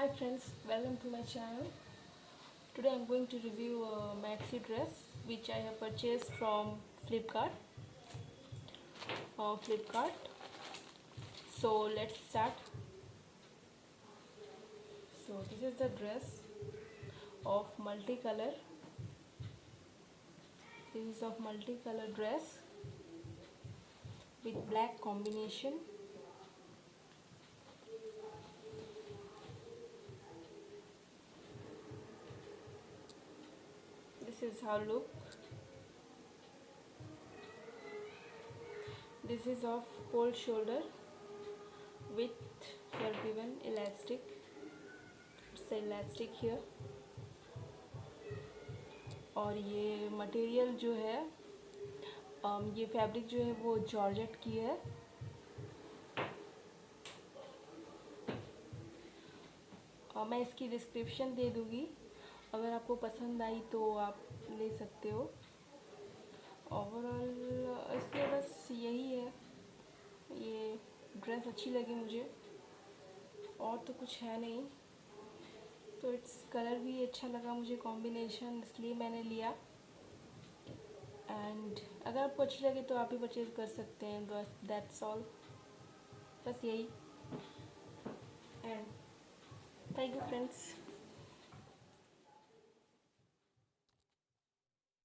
Hi friends, welcome to my channel. Today I'm going to review a maxi dress which I have purchased from Flipkart. So let's start. So this is the dress of multicolor. This is of multicolor dress with black combination. This is how look. This is of cold shoulder with here given elastic. It's elastic here. और ये material जो है ये fabric जो है वो georgette की है। मैं इसकी डिस्क्रिप्शन दे दूँगी, अगर आपको पसंद आई तो आप ले सकते हो। ओवरऑल इसमें बस यही है, ये ड्रेस अच्छी लगी मुझे और तो कुछ है नहीं। तो इट्स कलर भी अच्छा लगा मुझे कॉम्बिनेशन, इसलिए मैंने लिया। एंड अगर आपको अच्छी लगे तो आप भी परचेज़ कर सकते हैं। बस दैट्स ऑल, बस यही। And thank you friends.